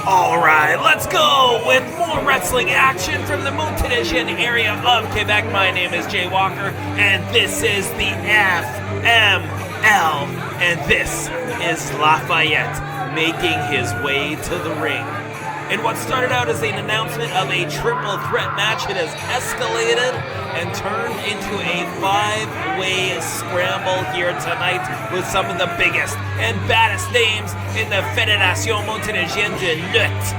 Alright, let's go with more wrestling action from the Montérégion area of Quebec. My name is Jay Walker, and this is the FML, and this is LaFayet making his way to the ring. In what started out as an announcement of a triple threat match, it has escalated and turned into a five-way scramble here tonight with some of the biggest and baddest names in the Fédération Montérégienne de Lutte.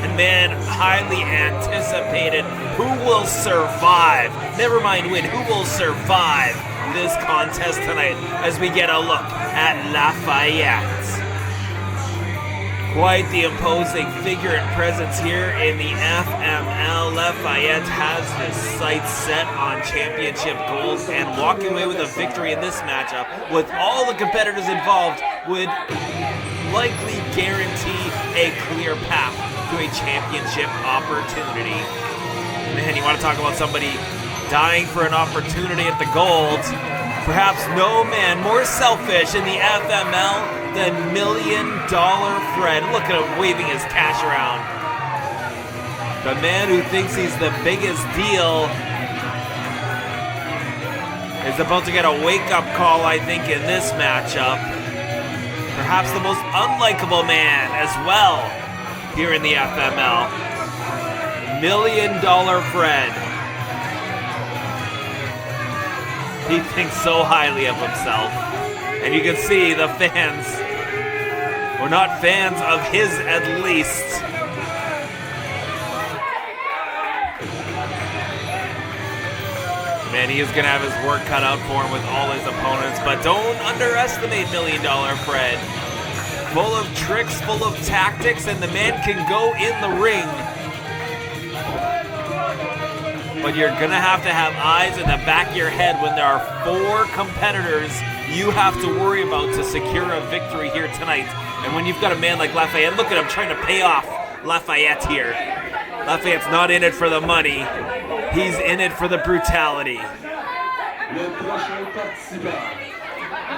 And man, highly anticipated, who will survive? Never mind win, who will survive this contest tonight as we get a look at LaFayet. Quite the imposing figure and presence here in the FML. LaFayet has his sights set on championship goals, and walking away with a victory in this matchup with all the competitors involved would likely guarantee a clear path to a championship opportunity. Man, you want to talk about somebody dying for an opportunity at the gold? Perhaps no man more selfish in the FML than $1 Million Fred. Look at him waving his cash around. The man who thinks he's the biggest deal is about to get a wake-up call, I think, in this matchup. Perhaps the most unlikable man as well here in the FML. $1 Million Fred. He thinks so highly of himself. And you can see the fans, or not fans of his at least. Man, he is going to have his work cut out for him with all his opponents, but don't underestimate $1 Million Fred. Full of tricks, full of tactics, and the man can go in the ring. But you're going to have eyes in the back of your head when there are four competitors you have to worry about to secure a victory here tonight. And when you've got a man like Lafayette, look at him trying to pay off Lafayette here. Lafayette's not in it for the money. He's in it for the brutality.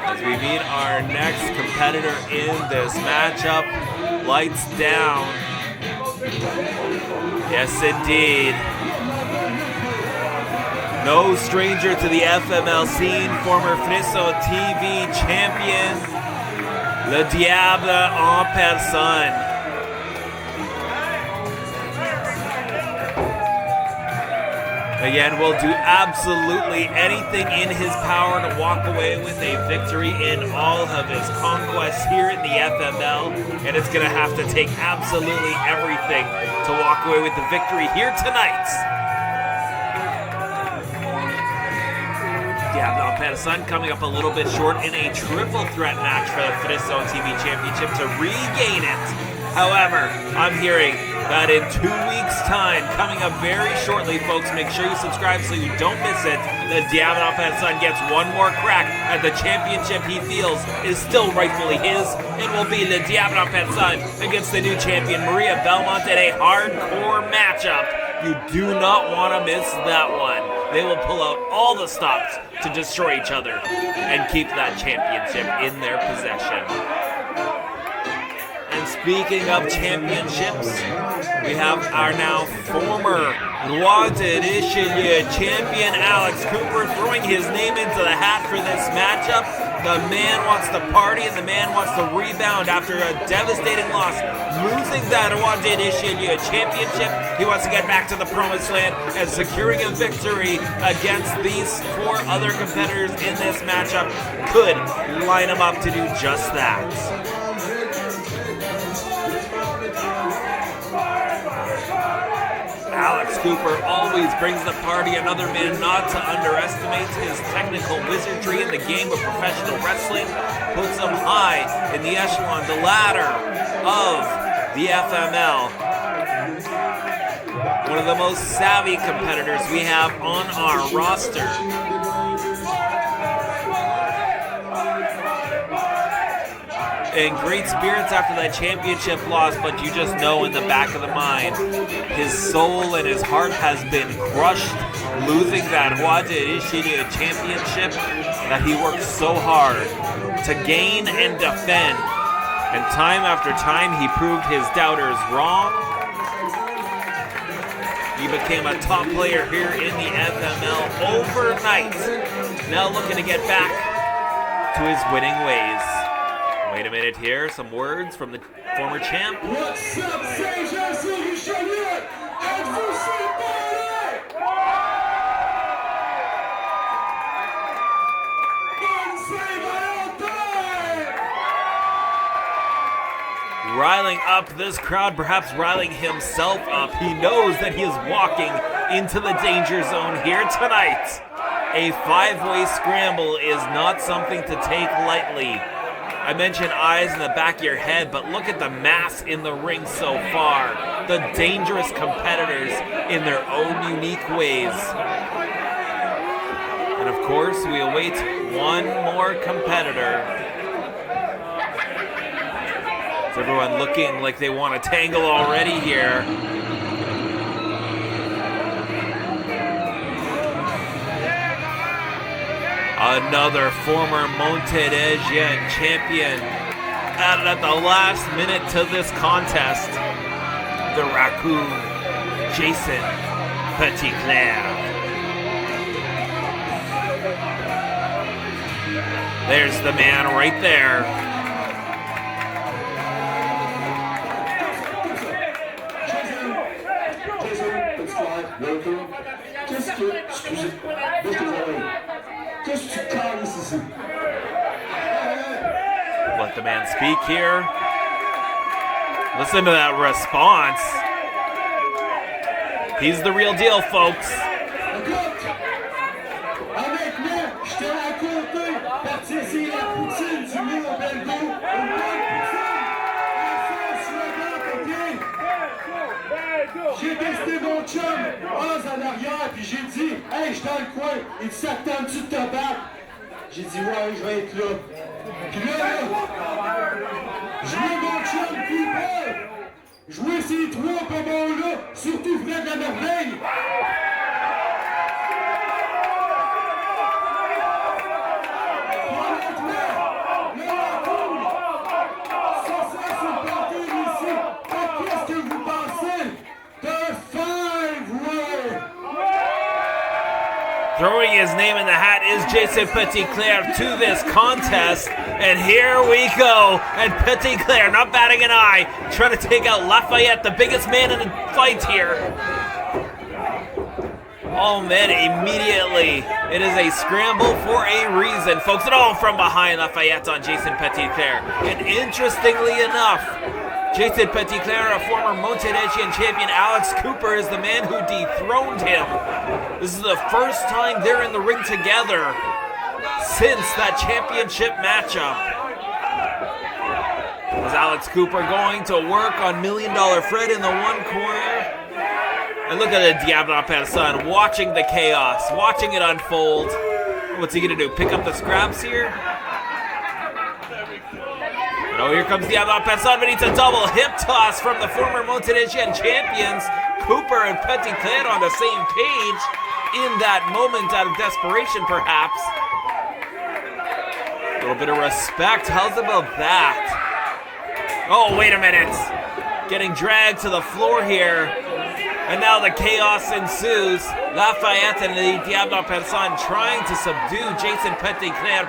As we meet our next competitor in this matchup, lights down. Yes, indeed. No stranger to the FML scene, former Personne TV champion, le Diable en Personne. Again, will do absolutely anything in his power to walk away with a victory in all of his conquests here in the FML, and it's going to have to take absolutely everything to walk away with the victory here tonight. Diable en Personne coming up a little bit short in a triple threat match for the Personne TV Championship to regain it. However, I'm hearing that in 2 weeks' time, coming up very shortly, folks, make sure you subscribe so you don't miss it. The Diable en Personne gets one more crack at the championship he feels is still rightfully his. It will be the Diable en Personne against the new champion, Maria Belmont, in a hardcore matchup. You do not want to miss that one. They will pull out all the stops to destroy each other and keep that championship in their possession. And speaking of championships, we have our now former Roi de Richelieu champion Alex Cooper throwing his name into the hat for this matchup. The man wants to party and the man wants to rebound after a devastating loss, losing that Roi de Richelieu championship. He wants to get back to the promised land and securing a victory against these four other competitors in this matchup could line him up to do just that. Alex Cooper always brings the party, another man not to underestimate. His technical wizardry in the game of professional wrestling puts him high in the echelon, the ladder of the FML. One of the most savvy competitors we have on our roster. In great spirits after that championship loss, but you just know in the back of the mind, his soul and his heart has been crushed, losing that Roi de Richelieu championship that he worked so hard to gain and defend And time after time, he proved his doubters wrong. He became a top player here in the FML overnight. Now looking to get back to his winning ways. Wait a minute here, some words from the former champ. What's up, Saint-Jean-sur-Richelieu? Êtes-vous séparés? Bonne Saint-Valentin! Riling up this crowd, perhaps riling himself up. He knows that he is walking into the danger zone here tonight. A five-way scramble is not something to take lightly. I mentioned eyes in the back of your head, but look at the mass in the ring so far. The dangerous competitors in their own unique ways. And of course, we await one more competitor. Is everyone looking like they want to tangle already here? Another former Montérégian champion added at the last minute to this contest. The raccoon, Jason Petitclerc. There's the man right there. Qu'est-ce que tu calisses ici? Let the man speak here. Listen to that response. He's the real deal, folks. Écoute, avec moi, je t'ai raconté, partir sur la poutine du mur au Belgo, une bonne poutine, à faire sur la garde, ok? J'ai testé mon chum, Oz en arrière, puis j'ai dit, hey, je suis dans le coin, il dit, ça te tente-tu de te battre? J'ai dit, ouais, je vais être là. Puis là, jouer mon chum Cooper, jouer ces trois pomons-là, surtout Fred la merveille. Throwing his name in the hat is Jason Petitclerc to this contest. And here we go. And Petitclerc, not batting an eye, trying to take out LaFayet, the biggest man in the fight here. Oh man, immediately. It is a scramble for a reason, folks. And all from behind, LaFayette on Jason Petitclerc. And interestingly enough, Jason Petitclerc, a former Montérégian champion, Alex Cooper is the man who dethroned him. This is the first time they're in the ring together since that championship matchup. Is Alex Cooper going to work on $1 Million Fred in the one corner? And look at the Diable Personne watching the chaos, watching it unfold. What's he going to do, pick up the scraps here? Oh, here comes Diable Personne, but it's a double hip toss from the former Montérégian champions. Cooper and Petitclerc on the same page in that moment out of desperation, perhaps. A little bit of respect. How's about that? Oh, wait a minute. Getting dragged to the floor here. And now the chaos ensues. LaFayette and the Diable Personne trying to subdue Jason Petitclerc,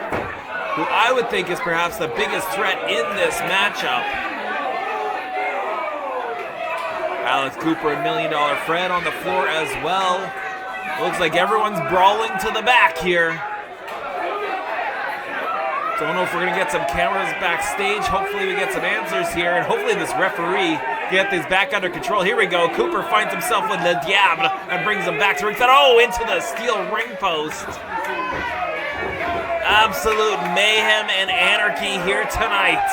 who I would think is perhaps the biggest threat in this matchup. Alex Cooper and $1 Million Fred on the floor as well. Looks like everyone's brawling to the back here. Don't know if we're going to get some cameras backstage. Hopefully we get some answers here, and hopefully this referee get this back under control. Here we go. Cooper finds himself with Le Diable and brings him back to ringside. Oh, into the steel ring post. Absolute mayhem and anarchy here tonight.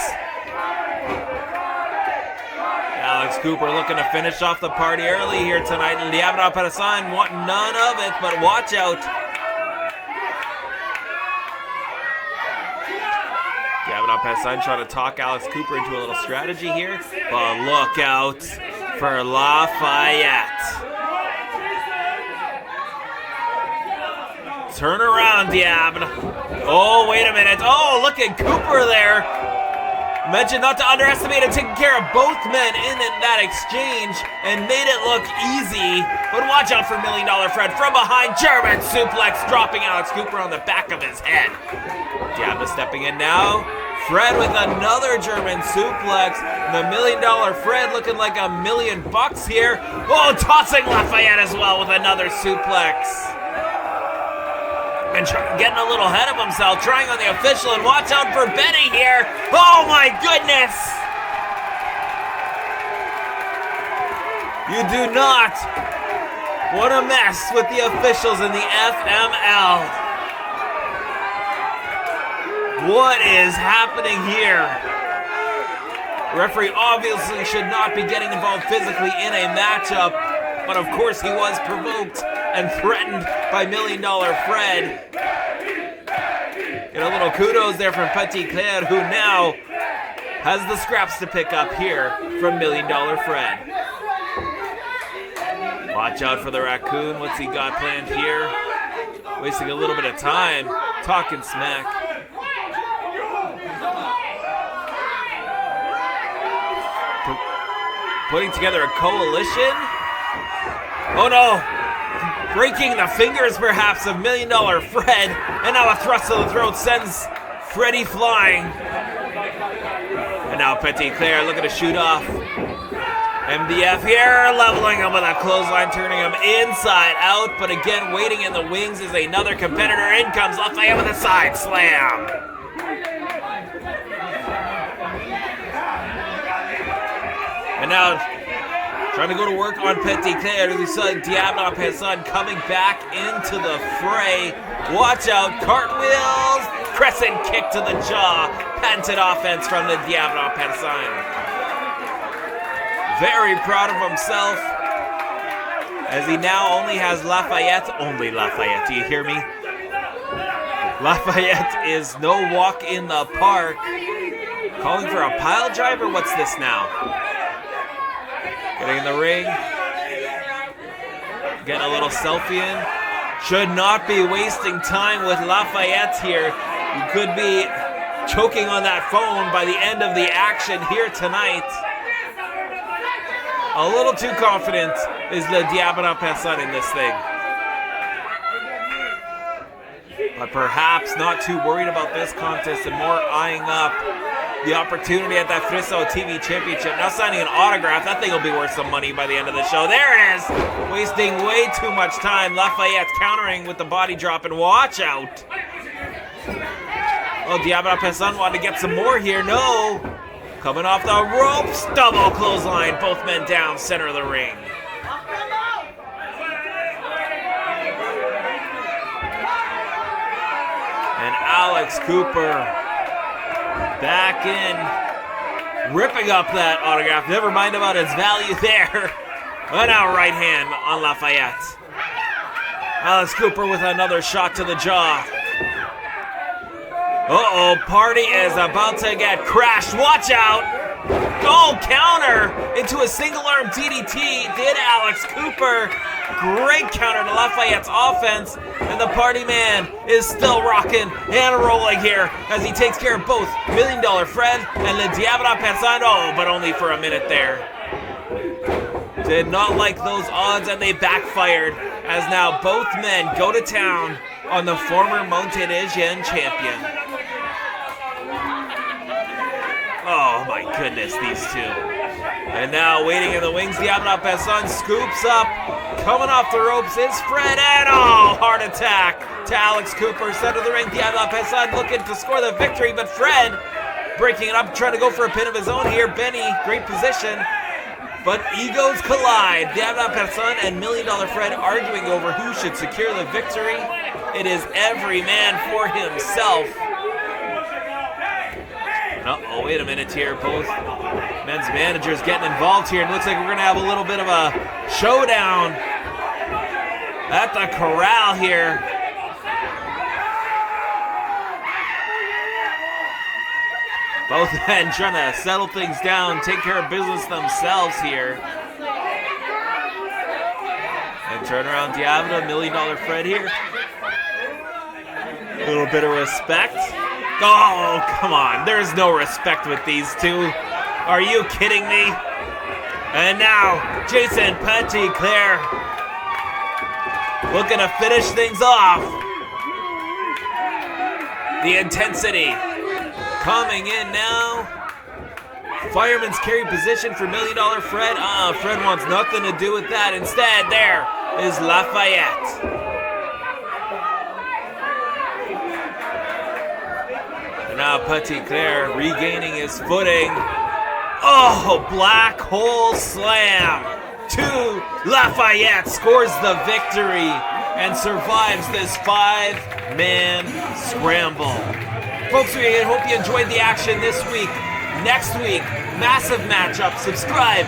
Alex Cooper looking to finish off the party early here tonight. And Diable Personne want none of it, but watch out. Diable Personne trying to talk Alex Cooper into a little strategy here. But look out for LaFayette. Turn around, Diable. Oh, wait a minute. Oh, look at Cooper there. Mentioned not to underestimate it, taking care of both men in that exchange and made it look easy. But watch out for $1 Million Fred from behind. German suplex, dropping Alex Cooper on the back of his head. Diable stepping in now. Fred with another German suplex. The $1 Million Fred looking like $1 million here. Oh, tossing LaFayet as well with another suplex. And getting a little ahead of himself, trying on the official, and watch out for Benny here. Oh my goodness! You do not want to mess with the officials in the FML. What is happening here? The referee obviously should not be getting involved physically in a matchup, but of course he was provoked and threatened by $1 Million Fred. Get a little kudos there from Petitclerc, who now has the scraps to pick up here from $1 Million Fred. Watch out for the raccoon. What's he got planned here? Wasting a little bit of time, talking smack. Putting together a coalition? Oh no! Breaking the fingers, perhaps, of $1 Million Fred, and now a thrust to the throat sends Freddy flying. And now Petitclerc looking to shoot off. MDF here, leveling him with a clothesline, turning him inside out, but again, waiting in the wings is another competitor. In comes LaFayet with a side slam. And now, trying to go to work on Petitclerc. We saw Diable Personne coming back into the fray. Watch out, cartwheels, crescent kick to the jaw. Patented offense from the Diable Personne. Very proud of himself, as he now only has LaFayet. Only LaFayet, do you hear me? LaFayet is no walk in the park. Calling for a pile driver? What's this now? Getting in the ring. Getting a little selfie in. Should not be wasting time with LaFayet here. You could be choking on that phone by the end of the action here tonight. A little too confident is the Diable Personne in this thing. But perhaps not too worried about this contest and more eyeing up the opportunity at that Friso TV Championship. Now signing an autograph. That thing will be worth some money by the end of the show. There it is. Wasting way too much time. LaFayette countering with the body drop, and watch out. Oh, Diable Personne wanted to get some more here. No. Coming off the ropes. Double clothesline. Both men down. Center of the ring. And Alex Cooper back in, ripping up that autograph. Never mind about its value there. And now right hand on LaFayette. Alex Cooper with another shot to the jaw. Uh-oh, party is about to get crashed. Watch out. Oh, counter into a single arm DDT. Did Alex Cooper. Great counter to LaFayette's offense. And the party man is still rocking and rolling here as he takes care of both $1 Million Fred and the Diable Personne. Oh, but only for a minute there. Did not like those odds, and they backfired as now both men go to town on the former Montérégienne champion. Oh my goodness, these two. And now waiting in the wings, Diable Personne scoops up. Coming off the ropes is Fred, and oh, heart attack to Alex Cooper. Center of the ring, Diable Personne looking to score the victory, but Fred breaking it up, trying to go for a pin of his own here. Benny, great position, but egos collide. Diable Personne and $1 Million Fred arguing over who should secure the victory. It is every man for himself. Uh-oh, wait a minute here. Both men's managers getting involved here. And looks like we're going to have a little bit of a showdown at the corral here. Both men trying to settle things down, take care of business themselves here. And turn around Diable, $1 Million Fred here. A little bit of respect. Oh, come on. There's no respect with these two. Are you kidding me? And now, Jason Petitclerc looking to finish things off. The intensity coming in now. Fireman's carry position for $1 Million Fred. Fred wants nothing to do with that. Instead, there is LaFayet. And now Petitclerc regaining his footing. Oh, black hole slam to LaFayet. Scores the victory and survives this 5-man scramble. Folks, we hope you enjoyed the action this week. Next week, massive matchup. Subscribe.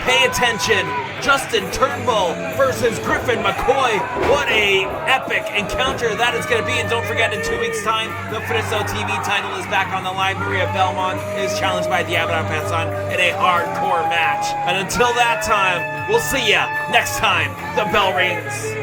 Pay attention. Justin Turnbull versus Griffin McCoy. What a epic encounter that is going to be. And don't forget, in 2 weeks' time, the Finneso TV title is back on the line. Maria Belmont is challenged by Diable Personne in a hardcore match. And until that time, we'll see ya next time the bell rings.